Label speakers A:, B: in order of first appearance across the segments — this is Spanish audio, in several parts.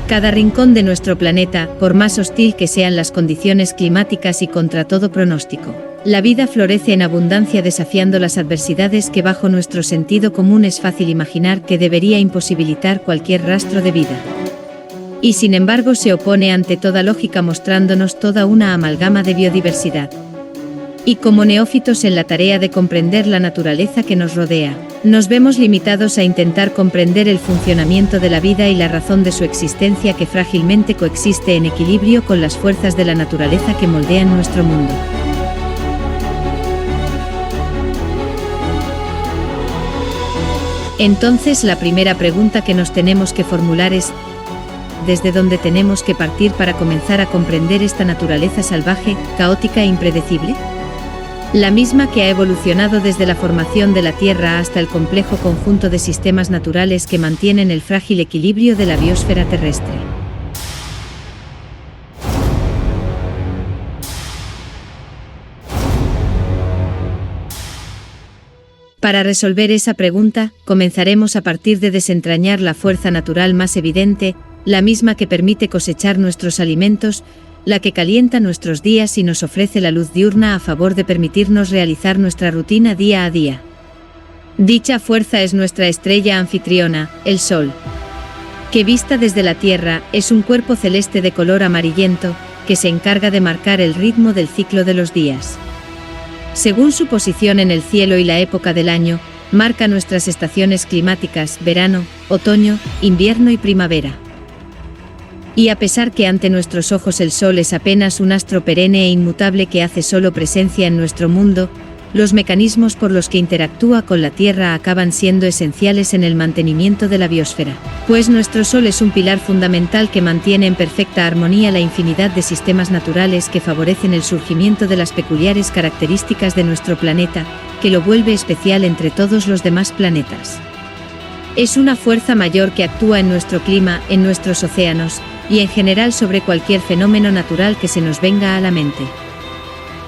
A: Cada rincón de nuestro planeta, por más hostil que sean las condiciones climáticas y contra todo pronóstico, la vida florece en abundancia desafiando las adversidades que bajo nuestro sentido común es fácil imaginar que debería imposibilitar cualquier rastro de vida. Y sin embargo se opone ante toda lógica mostrándonos toda una amalgama de biodiversidad. Y como neófitos en la tarea de comprender la naturaleza que nos rodea, nos vemos limitados a intentar comprender el funcionamiento de la vida y la razón de su existencia que frágilmente coexiste en equilibrio con las fuerzas de la naturaleza que moldean nuestro mundo. Entonces la primera pregunta que nos tenemos que formular es: ¿desde dónde tenemos que partir para comenzar a comprender esta naturaleza salvaje, caótica e impredecible? La misma que ha evolucionado desde la formación de la Tierra hasta el complejo conjunto de sistemas naturales que mantienen el frágil equilibrio de la biosfera terrestre. Para resolver esa pregunta, comenzaremos a partir de desentrañar la fuerza natural más evidente, la misma que permite cosechar nuestros alimentos, la que calienta nuestros días y nos ofrece la luz diurna a favor de permitirnos realizar nuestra rutina día a día. Dicha fuerza es nuestra estrella anfitriona, el Sol, que vista desde la Tierra es un cuerpo celeste de color amarillento, que se encarga de marcar el ritmo del ciclo de los días. Según su posición en el cielo y la época del año, marca nuestras estaciones climáticas, verano, otoño, invierno y primavera. Y a pesar que ante nuestros ojos el Sol es apenas un astro perenne e inmutable que hace solo presencia en nuestro mundo, los mecanismos por los que interactúa con la Tierra acaban siendo esenciales en el mantenimiento de la biosfera, pues nuestro Sol es un pilar fundamental que mantiene en perfecta armonía la infinidad de sistemas naturales que favorecen el surgimiento de las peculiares características de nuestro planeta, que lo vuelve especial entre todos los demás planetas. Es una fuerza mayor que actúa en nuestro clima, en nuestros océanos, y en general sobre cualquier fenómeno natural que se nos venga a la mente.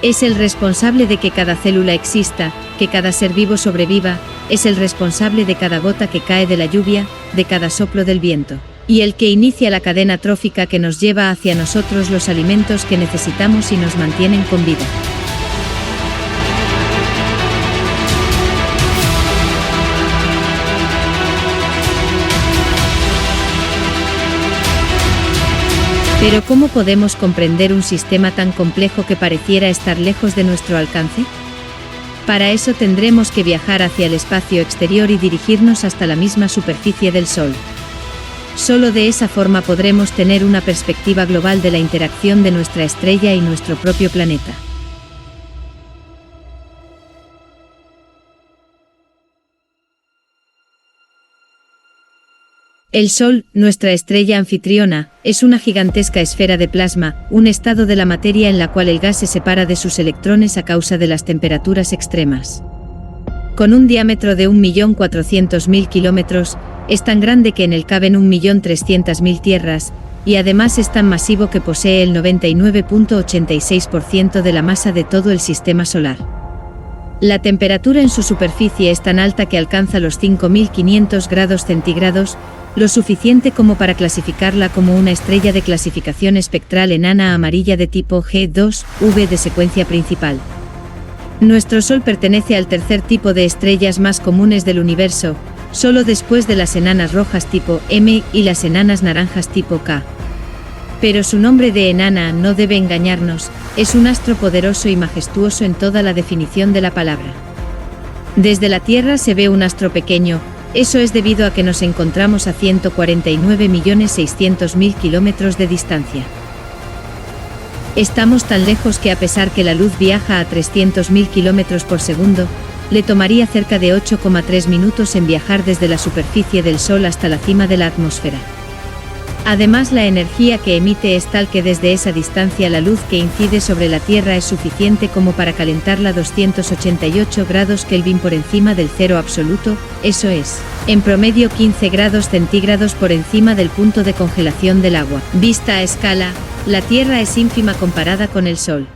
A: Es el responsable de que cada célula exista, que cada ser vivo sobreviva, es el responsable de cada gota que cae de la lluvia, de cada soplo del viento, y el que inicia la cadena trófica que nos lleva hacia nosotros los alimentos que necesitamos y nos mantienen con vida. Pero ¿cómo podemos comprender un sistema tan complejo que pareciera estar lejos de nuestro alcance? Para eso tendremos que viajar hacia el espacio exterior y dirigirnos hasta la misma superficie del Sol. Solo de esa forma podremos tener una perspectiva global de la interacción de nuestra estrella y nuestro propio planeta. El Sol, nuestra estrella anfitriona, es una gigantesca esfera de plasma, un estado de la materia en la cual el gas se separa de sus electrones a causa de las temperaturas extremas. Con un diámetro de 1.400.000 kilómetros, es tan grande que en él caben 1.300.000 tierras, y además es tan masivo que posee el 99.86% de la masa de todo el sistema solar. La temperatura en su superficie es tan alta que alcanza los 5.500 grados centígrados, lo suficiente como para clasificarla como una estrella de clasificación espectral enana amarilla de tipo G2V de secuencia principal. Nuestro Sol pertenece al tercer tipo de estrellas más comunes del universo, solo después de las enanas rojas tipo M y las enanas naranjas tipo K. Pero su nombre de enana no debe engañarnos, es un astro poderoso y majestuoso en toda la definición de la palabra. Desde la Tierra se ve un astro pequeño, eso es debido a que nos encontramos a 149.600.000 kilómetros de distancia. Estamos tan lejos que a pesar que la luz viaja a 300.000 kilómetros por segundo, le tomaría cerca de 8,3 minutos en viajar desde la superficie del Sol hasta la cima de la atmósfera. Además, la energía que emite es tal que desde esa distancia la luz que incide sobre la Tierra es suficiente como para calentarla 288 grados Kelvin por encima del cero absoluto, eso es, en promedio 15 grados centígrados por encima del punto de congelación del agua. Vista a escala, la Tierra es ínfima comparada con el Sol.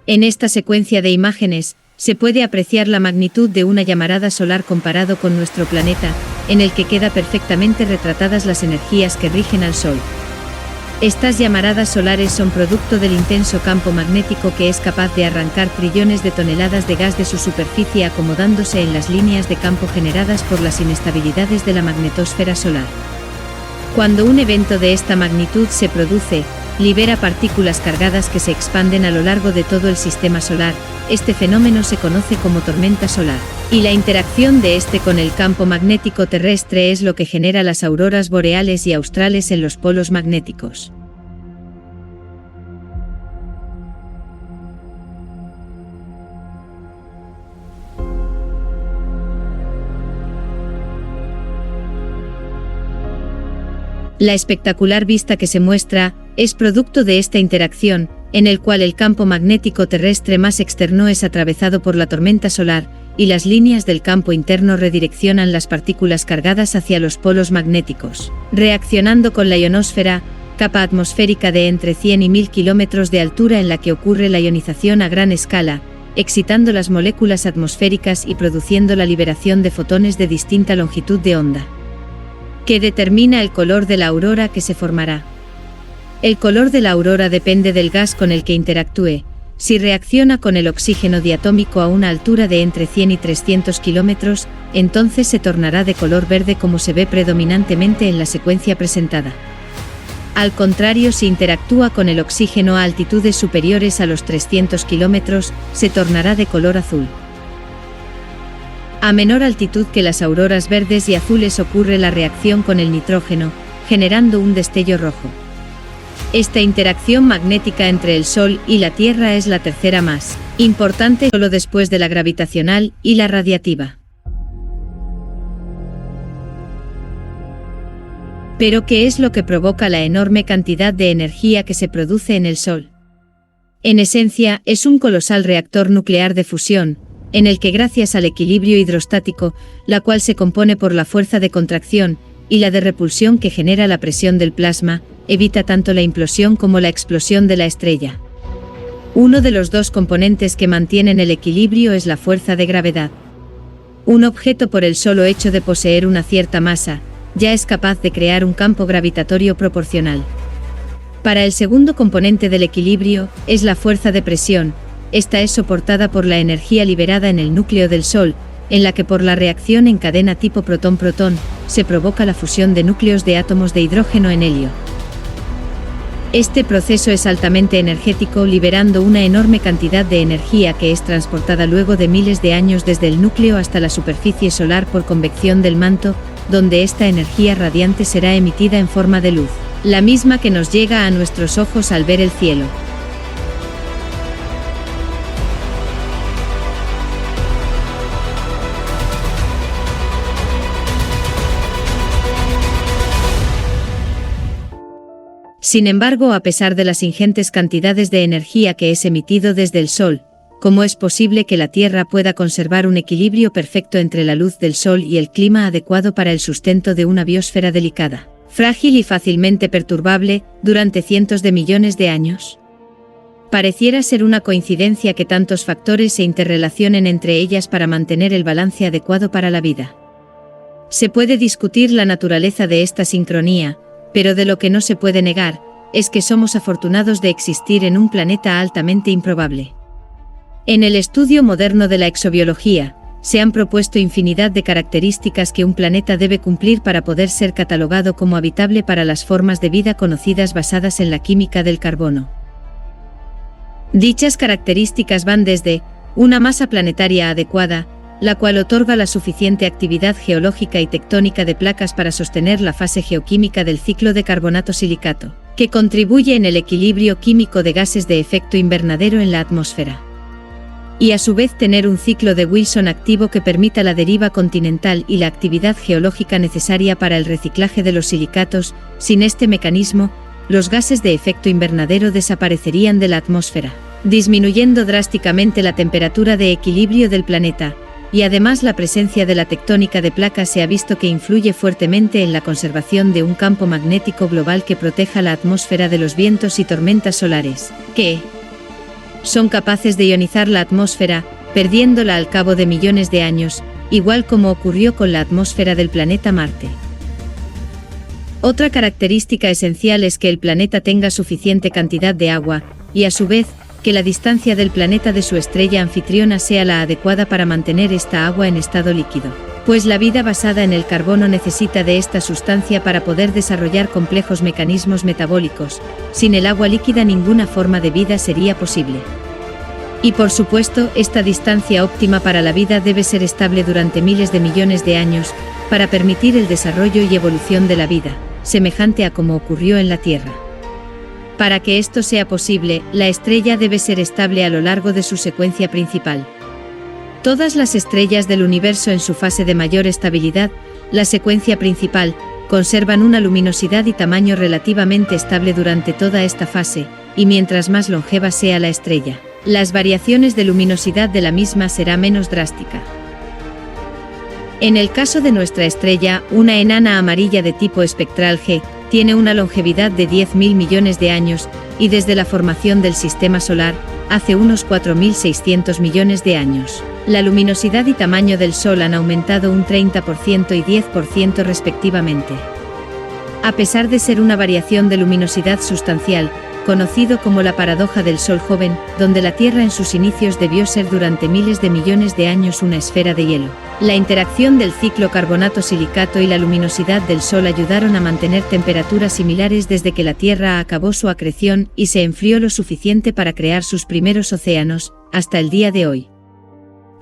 A: En esta secuencia de imágenes, se puede apreciar la magnitud de una llamarada solar comparado con nuestro planeta, en el que queda perfectamente retratadas las energías que rigen al Sol. Estas llamaradas solares son producto del intenso campo magnético que es capaz de arrancar trillones de toneladas de gas de su superficie acomodándose en las líneas de campo generadas por las inestabilidades de la magnetosfera solar. Cuando un evento de esta magnitud se produce, libera partículas cargadas que se expanden a lo largo de todo el sistema solar. Este fenómeno se conoce como tormenta solar. Y la interacción de este con el campo magnético terrestre es lo que genera las auroras boreales y australes en los polos magnéticos. La espectacular vista que se muestra es producto de esta interacción, en el cual el campo magnético terrestre más externo es atravesado por la tormenta solar, y las líneas del campo interno redireccionan las partículas cargadas hacia los polos magnéticos, reaccionando con la ionosfera, capa atmosférica de entre 100 y 1000 kilómetros de altura en la que ocurre la ionización a gran escala, excitando las moléculas atmosféricas y produciendo la liberación de fotones de distinta longitud de onda, que determina el color de la aurora que se formará. El color de la aurora depende del gas con el que interactúe. Si reacciona con el oxígeno diatómico a una altura de entre 100 y 300 kilómetros, entonces se tornará de color verde como se ve predominantemente en la secuencia presentada. Al contrario, si interactúa con el oxígeno a altitudes superiores a los 300 kilómetros, se tornará de color azul. A menor altitud que las auroras verdes y azules ocurre la reacción con el nitrógeno, generando un destello rojo. Esta interacción magnética entre el Sol y la Tierra es la tercera más importante, solo después de la gravitacional y la radiativa. Pero ¿qué es lo que provoca la enorme cantidad de energía que se produce en el Sol? En esencia, es un colosal reactor nuclear de fusión, en el que gracias al equilibrio hidrostático, la cual se compone por la fuerza de contracción y la de repulsión que genera la presión del plasma, evita tanto la implosión como la explosión de la estrella. Uno de los dos componentes que mantienen el equilibrio es la fuerza de gravedad. Un objeto, por el solo hecho de poseer una cierta masa, ya es capaz de crear un campo gravitatorio proporcional. Para el segundo componente del equilibrio, es la fuerza de presión. Esta es soportada por la energía liberada en el núcleo del Sol, en la que por la reacción en cadena tipo protón-protón, se provoca la fusión de núcleos de átomos de hidrógeno en helio. Este proceso es altamente energético, liberando una enorme cantidad de energía que es transportada luego de miles de años desde el núcleo hasta la superficie solar por convección del manto, donde esta energía radiante será emitida en forma de luz, la misma que nos llega a nuestros ojos al ver el cielo. Sin embargo, a pesar de las ingentes cantidades de energía que es emitido desde el Sol, ¿cómo es posible que la Tierra pueda conservar un equilibrio perfecto entre la luz del Sol y el clima adecuado para el sustento de una biosfera delicada, frágil y fácilmente perturbable, durante cientos de millones de años? Pareciera ser una coincidencia que tantos factores se interrelacionen entre ellas para mantener el balance adecuado para la vida. Se puede discutir la naturaleza de esta sincronía, pero de lo que no se puede negar, es que somos afortunados de existir en un planeta altamente improbable. En el estudio moderno de la exobiología, se han propuesto infinidad de características que un planeta debe cumplir para poder ser catalogado como habitable para las formas de vida conocidas basadas en la química del carbono. Dichas características van desde una masa planetaria adecuada, la cual otorga la suficiente actividad geológica y tectónica de placas para sostener la fase geoquímica del ciclo de carbonato-silicato, que contribuye en el equilibrio químico de gases de efecto invernadero en la atmósfera. Y a su vez tener un ciclo de Wilson activo que permita la deriva continental y la actividad geológica necesaria para el reciclaje de los silicatos. Sin este mecanismo, los gases de efecto invernadero desaparecerían de la atmósfera, disminuyendo drásticamente la temperatura de equilibrio del planeta. Y además la presencia de la tectónica de placas se ha visto que influye fuertemente en la conservación de un campo magnético global que proteja la atmósfera de los vientos y tormentas solares, que son capaces de ionizar la atmósfera, perdiéndola al cabo de millones de años, igual como ocurrió con la atmósfera del planeta Marte. Otra característica esencial es que el planeta tenga suficiente cantidad de agua, y a su vez, que la distancia del planeta de su estrella anfitriona sea la adecuada para mantener esta agua en estado líquido. Pues la vida basada en el carbono necesita de esta sustancia para poder desarrollar complejos mecanismos metabólicos. Sin el agua líquida ninguna forma de vida sería posible. Y por supuesto, esta distancia óptima para la vida debe ser estable durante miles de millones de años, para permitir el desarrollo y evolución de la vida, semejante a como ocurrió en la Tierra. Para que esto sea posible, la estrella debe ser estable a lo largo de su secuencia principal. Todas las estrellas del universo en su fase de mayor estabilidad, la secuencia principal, conservan una luminosidad y tamaño relativamente estable durante toda esta fase, y mientras más longeva sea la estrella, las variaciones de luminosidad de la misma será menos drástica. En el caso de nuestra estrella, una enana amarilla de tipo espectral G, tiene una longevidad de 10.000 millones de años, y desde la formación del Sistema Solar, hace unos 4.600 millones de años, la luminosidad y tamaño del Sol han aumentado un 30% y 10% respectivamente. A pesar de ser una variación de luminosidad sustancial, conocido como la paradoja del Sol joven, donde la Tierra en sus inicios debió ser durante miles de millones de años una esfera de hielo. La interacción del ciclo carbonato-silicato y la luminosidad del Sol ayudaron a mantener temperaturas similares desde que la Tierra acabó su acreción y se enfrió lo suficiente para crear sus primeros océanos, hasta el día de hoy.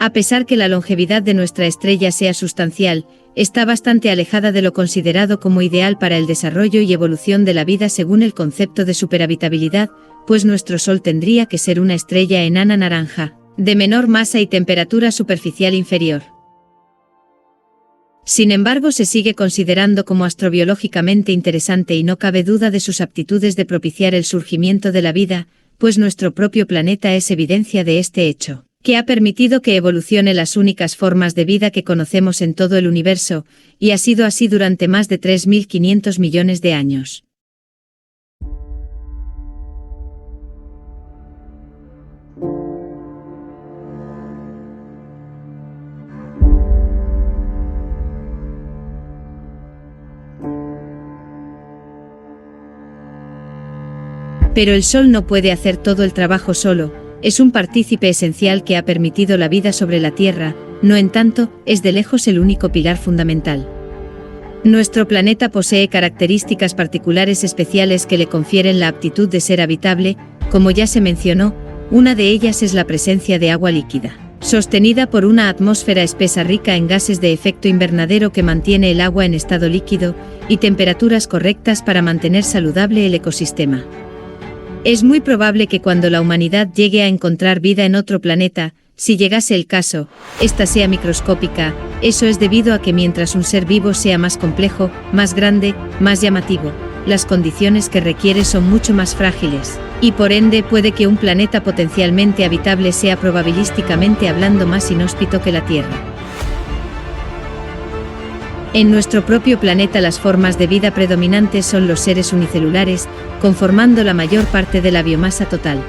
A: A pesar que la longevidad de nuestra estrella sea sustancial, está bastante alejada de lo considerado como ideal para el desarrollo y evolución de la vida según el concepto de superhabitabilidad, pues nuestro Sol tendría que ser una estrella enana naranja, de menor masa y temperatura superficial inferior. Sin embargo, se sigue considerando como astrobiológicamente interesante y no cabe duda de sus aptitudes de propiciar el surgimiento de la vida, pues nuestro propio planeta es evidencia de este hecho, que ha permitido que evolucione las únicas formas de vida que conocemos en todo el universo, y ha sido así durante más de 3.500 millones de años. Pero el Sol no puede hacer todo el trabajo solo, es un partícipe esencial que ha permitido la vida sobre la Tierra, no en tanto, es de lejos el único pilar fundamental. Nuestro planeta posee características particulares especiales que le confieren la aptitud de ser habitable, como ya se mencionó, una de ellas es la presencia de agua líquida, sostenida por una atmósfera espesa rica en gases de efecto invernadero que mantiene el agua en estado líquido, y temperaturas correctas para mantener saludable el ecosistema. Es muy probable que cuando la humanidad llegue a encontrar vida en otro planeta, si llegase el caso, esta sea microscópica. Eso es debido a que mientras un ser vivo sea más complejo, más grande, más llamativo, las condiciones que requiere son mucho más frágiles, y por ende puede que un planeta potencialmente habitable sea probabilísticamente hablando más inhóspito que la Tierra. En nuestro propio planeta las formas de vida predominantes son los seres unicelulares, conformando la mayor parte de la biomasa total.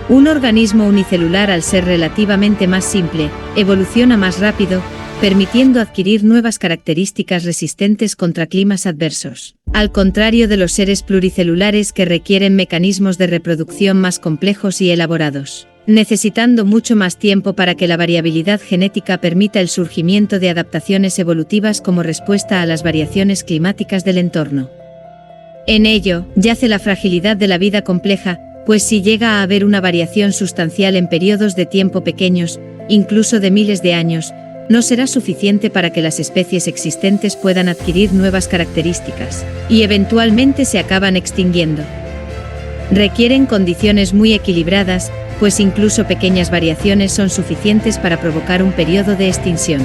A: Un organismo unicelular, al ser relativamente más simple, evoluciona más rápido, permitiendo adquirir nuevas características resistentes contra climas adversos, al contrario de los seres pluricelulares que requieren mecanismos de reproducción más complejos y elaborados, necesitando mucho más tiempo para que la variabilidad genética permita el surgimiento de adaptaciones evolutivas como respuesta a las variaciones climáticas del entorno. En ello, yace la fragilidad de la vida compleja, pues si llega a haber una variación sustancial en periodos de tiempo pequeños, incluso de miles de años, no será suficiente para que las especies existentes puedan adquirir nuevas características, y eventualmente se acaban extinguiendo. Requieren condiciones muy equilibradas, pues incluso pequeñas variaciones son suficientes para provocar un periodo de extinción.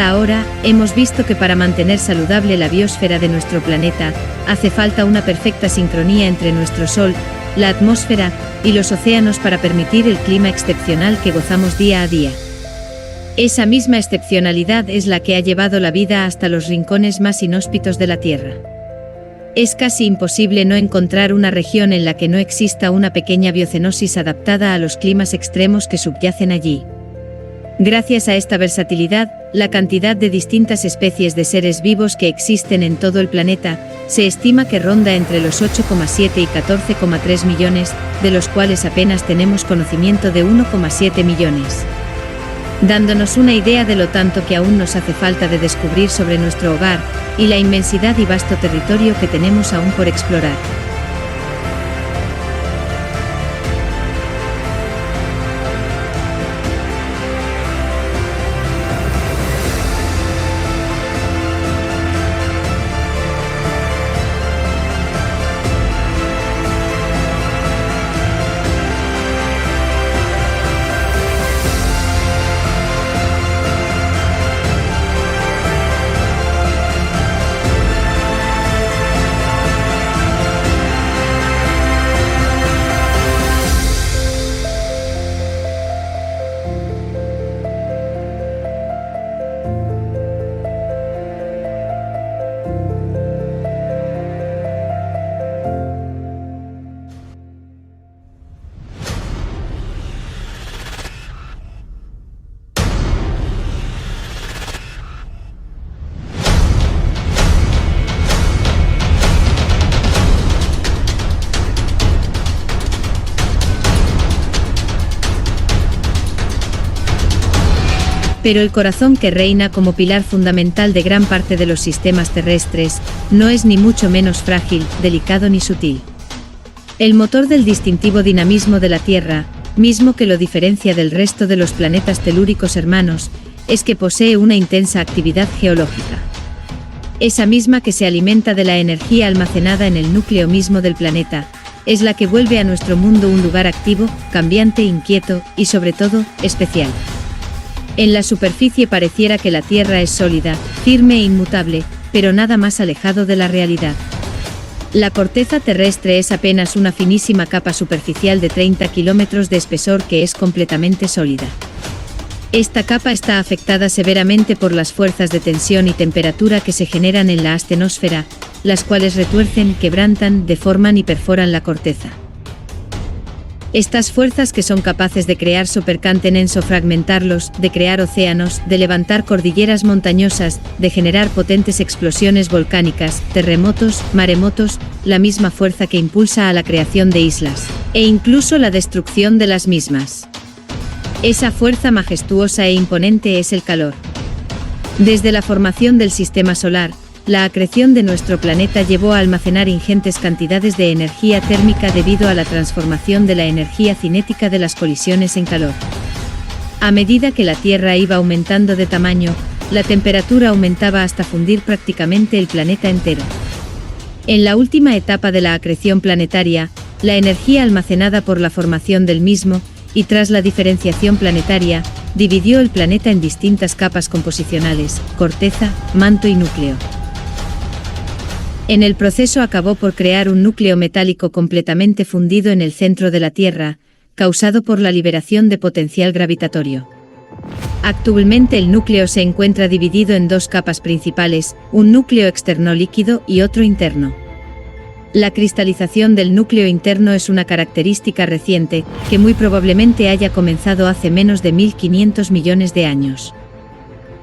A: Hasta ahora, hemos visto que para mantener saludable la biosfera de nuestro planeta, hace falta una perfecta sincronía entre nuestro Sol, la atmósfera y los océanos para permitir el clima excepcional que gozamos día a día. Esa misma excepcionalidad es la que ha llevado la vida hasta los rincones más inhóspitos de la Tierra. Es casi imposible no encontrar una región en la que no exista una pequeña biocenosis adaptada a los climas extremos que subyacen allí. Gracias a esta versatilidad, la cantidad de distintas especies de seres vivos que existen en todo el planeta, se estima que ronda entre los 8,7 y 14,3 millones, de los cuales apenas tenemos conocimiento de 1,7 millones. Dándonos una idea de lo tanto que aún nos hace falta de descubrir sobre nuestro hogar, y la inmensidad y vasto territorio que tenemos aún por explorar. Pero el corazón que reina como pilar fundamental de gran parte de los sistemas terrestres, no es ni mucho menos frágil, delicado ni sutil. El motor del distintivo dinamismo de la Tierra, mismo que lo diferencia del resto de los planetas telúricos hermanos, es que posee una intensa actividad geológica. Esa misma que se alimenta de la energía almacenada en el núcleo mismo del planeta, es la que vuelve a nuestro mundo un lugar activo, cambiante, inquieto y sobre todo, especial. En la superficie pareciera que la Tierra es sólida, firme e inmutable, pero nada más alejado de la realidad. La corteza terrestre es apenas una finísima capa superficial de 30 kilómetros de espesor que es completamente sólida. Esta capa está afectada severamente por las fuerzas de tensión y temperatura que se generan en la astenosfera, las cuales retuercen, quebrantan, deforman y perforan la corteza. Estas fuerzas que son capaces de crear supercontinentes o fragmentarlos, de crear océanos, de levantar cordilleras montañosas, de generar potentes explosiones volcánicas, terremotos, maremotos, la misma fuerza que impulsa a la creación de islas, e incluso la destrucción de las mismas. Esa fuerza majestuosa e imponente es el calor. Desde la formación del sistema solar, la acreción de nuestro planeta llevó a almacenar ingentes cantidades de energía térmica debido a la transformación de la energía cinética de las colisiones en calor. A medida que la Tierra iba aumentando de tamaño, la temperatura aumentaba hasta fundir prácticamente el planeta entero. En la última etapa de la acreción planetaria, la energía almacenada por la formación del mismo, y tras la diferenciación planetaria, dividió el planeta en distintas capas composicionales, corteza, manto y núcleo. En el proceso acabó por crear un núcleo metálico completamente fundido en el centro de la Tierra, causado por la liberación de potencial gravitatorio. Actualmente el núcleo se encuentra dividido en dos capas principales, un núcleo externo líquido y otro interno. La cristalización del núcleo interno es una característica reciente, que muy probablemente haya comenzado hace menos de 1500 millones de años.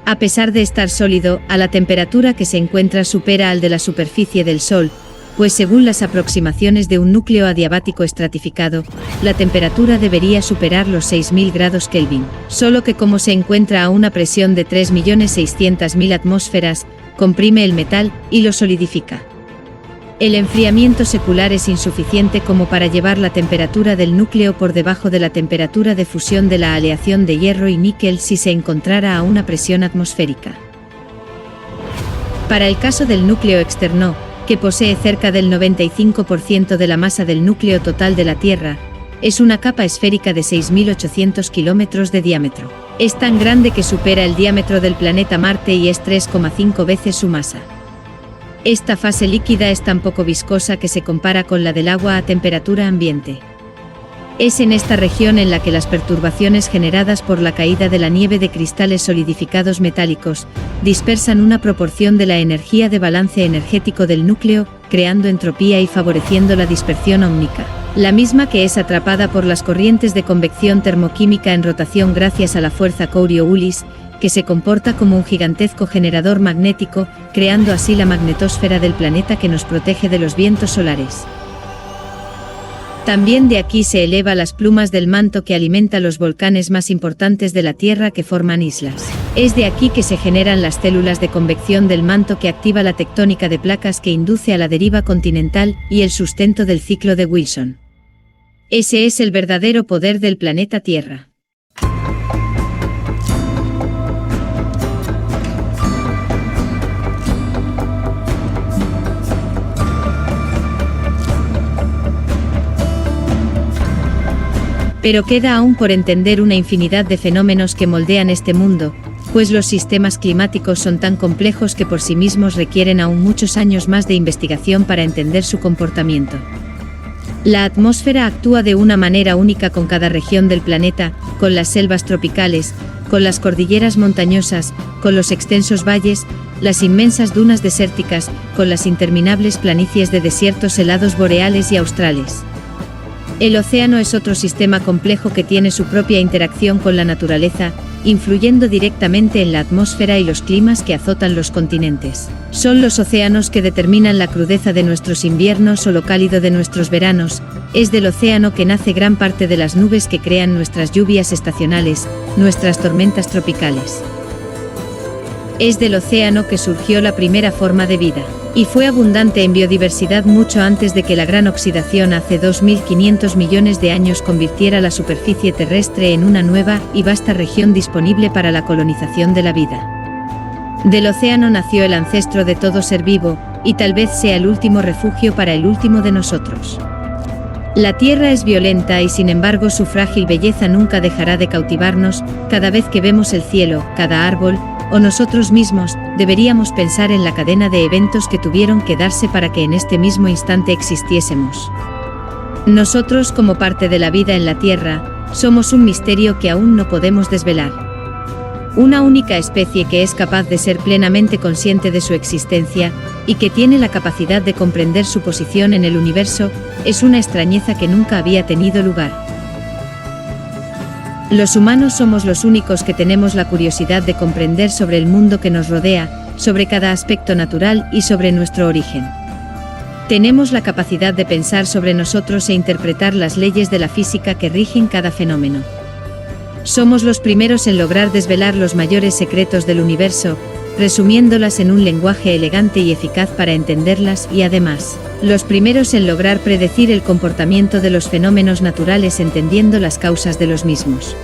A: A pesar de estar sólido, a la temperatura que se encuentra supera al de la superficie del Sol, pues según las aproximaciones de un núcleo adiabático estratificado, la temperatura debería superar los 6000 grados Kelvin, solo que como se encuentra a una presión de 3.600.000 atmósferas, comprime el metal y lo solidifica. El enfriamiento secular es insuficiente como para llevar la temperatura del núcleo por debajo de la temperatura de fusión de la aleación de hierro y níquel si se encontrara a una presión atmosférica. Para el caso del núcleo externo, que posee cerca del 95% de la masa del núcleo total de la Tierra, es una capa esférica de 6.800 kilómetros de diámetro. Es tan grande que supera el diámetro del planeta Marte y es 3,5 veces su masa. Esta fase líquida es tan poco viscosa que se compara con la del agua a temperatura ambiente. Es en esta región en la que las perturbaciones generadas por la caída de la nieve de cristales solidificados metálicos dispersan una proporción de la energía de balance energético del núcleo, creando entropía y favoreciendo la dispersión ómnica, la misma que es atrapada por las corrientes de convección termoquímica en rotación gracias a la fuerza Coriolis, que se comporta como un gigantesco generador magnético, creando así la magnetosfera del planeta que nos protege de los vientos solares. También de aquí se eleva las plumas del manto que alimenta los volcanes más importantes de la Tierra que forman islas. Es de aquí que se generan las células de convección del manto que activa la tectónica de placas que induce a la deriva continental y el sustento del ciclo de Wilson. Ese es el verdadero poder del planeta Tierra. Pero queda aún por entender una infinidad de fenómenos que moldean este mundo, pues los sistemas climáticos son tan complejos que por sí mismos requieren aún muchos años más de investigación para entender su comportamiento. La atmósfera actúa de una manera única con cada región del planeta, con las selvas tropicales, con las cordilleras montañosas, con los extensos valles, las inmensas dunas desérticas, con las interminables planicies de desiertos helados boreales y australes. El océano es otro sistema complejo que tiene su propia interacción con la naturaleza, influyendo directamente en la atmósfera y los climas que azotan los continentes. Son los océanos que determinan la crudeza de nuestros inviernos o lo cálido de nuestros veranos. Es del océano que nace gran parte de las nubes que crean nuestras lluvias estacionales, nuestras tormentas tropicales. Es del océano que surgió la primera forma de vida, y fue abundante en biodiversidad mucho antes de que la gran oxidación hace 2.500 millones de años convirtiera la superficie terrestre en una nueva y vasta región disponible para la colonización de la vida. Del océano nació el ancestro de todo ser vivo, y tal vez sea el último refugio para el último de nosotros. La Tierra es violenta y sin embargo su frágil belleza nunca dejará de cautivarnos. Cada vez que vemos el cielo, cada árbol, o nosotros mismos, deberíamos pensar en la cadena de eventos que tuvieron que darse para que en este mismo instante existiésemos. Nosotros, como parte de la vida en la Tierra, somos un misterio que aún no podemos desvelar. Una única especie que es capaz de ser plenamente consciente de su existencia, y que tiene la capacidad de comprender su posición en el universo, es una extrañeza que nunca había tenido lugar. Los humanos somos los únicos que tenemos la curiosidad de comprender sobre el mundo que nos rodea, sobre cada aspecto natural y sobre nuestro origen. Tenemos la capacidad de pensar sobre nosotros e interpretar las leyes de la física que rigen cada fenómeno. Somos los primeros en lograr desvelar los mayores secretos del universo, resumiéndolas en un lenguaje elegante y eficaz para entenderlas y además, los primeros en lograr predecir el comportamiento de los fenómenos naturales entendiendo las causas de los mismos.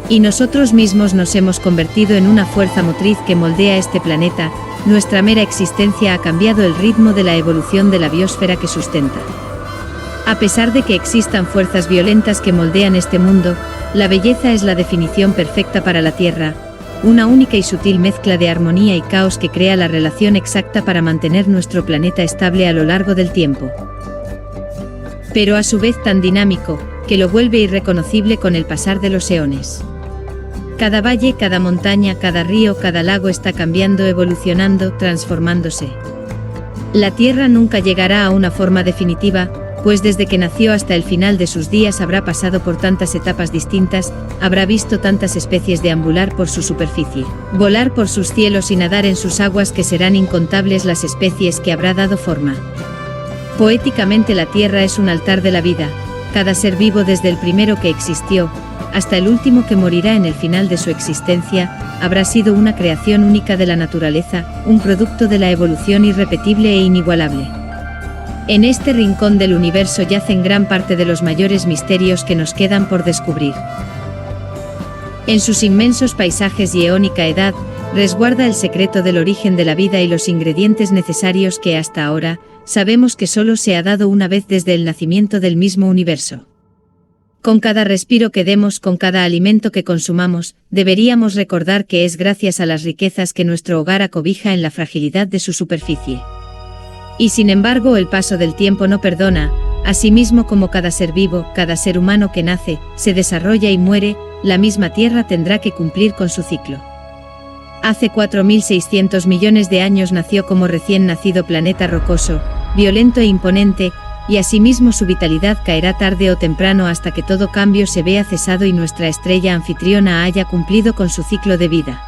A: Y nosotros mismos nos hemos convertido en una fuerza motriz que moldea este planeta. Nuestra mera existencia ha cambiado el ritmo de la evolución de la biosfera que sustenta. A pesar de que existan fuerzas violentas que moldean este mundo, la belleza es la definición perfecta para la Tierra, una única y sutil mezcla de armonía y caos que crea la relación exacta para mantener nuestro planeta estable a lo largo del tiempo. Pero a su vez tan dinámico, que lo vuelve irreconocible con el pasar de los eones. Cada valle, cada montaña, cada río, cada lago está cambiando, evolucionando, transformándose. La Tierra nunca llegará a una forma definitiva, pues desde que nació hasta el final de sus días habrá pasado por tantas etapas distintas, habrá visto tantas especies deambular por su superficie, volar por sus cielos y nadar en sus aguas que serán incontables las especies que habrá dado forma. Poéticamente la Tierra es un altar de la vida, cada ser vivo desde el primero que existió, hasta el último que morirá en el final de su existencia, habrá sido una creación única de la naturaleza, un producto de la evolución irrepetible e inigualable. En este rincón del universo yacen gran parte de los mayores misterios que nos quedan por descubrir. En sus inmensos paisajes y eónica edad, resguarda el secreto del origen de la vida y los ingredientes necesarios que hasta ahora, sabemos que solo se ha dado una vez desde el nacimiento del mismo universo. Con cada respiro que demos, con cada alimento que consumamos, deberíamos recordar que es gracias a las riquezas que nuestro hogar acobija en la fragilidad de su superficie. Y sin embargo, el paso del tiempo no perdona, asimismo como cada ser vivo, cada ser humano que nace, se desarrolla y muere, la misma Tierra tendrá que cumplir con su ciclo. Hace 4.600 millones de años nació como recién nacido planeta rocoso, violento e imponente, y asimismo su vitalidad caerá tarde o temprano hasta que todo cambio se vea cesado y nuestra estrella anfitriona haya cumplido con su ciclo de vida.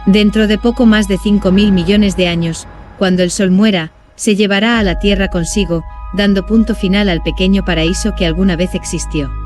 A: Dentro de poco más de 5.000 millones de años, cuando el Sol muera, se llevará a la Tierra consigo, dando punto final al pequeño paraíso que alguna vez existió.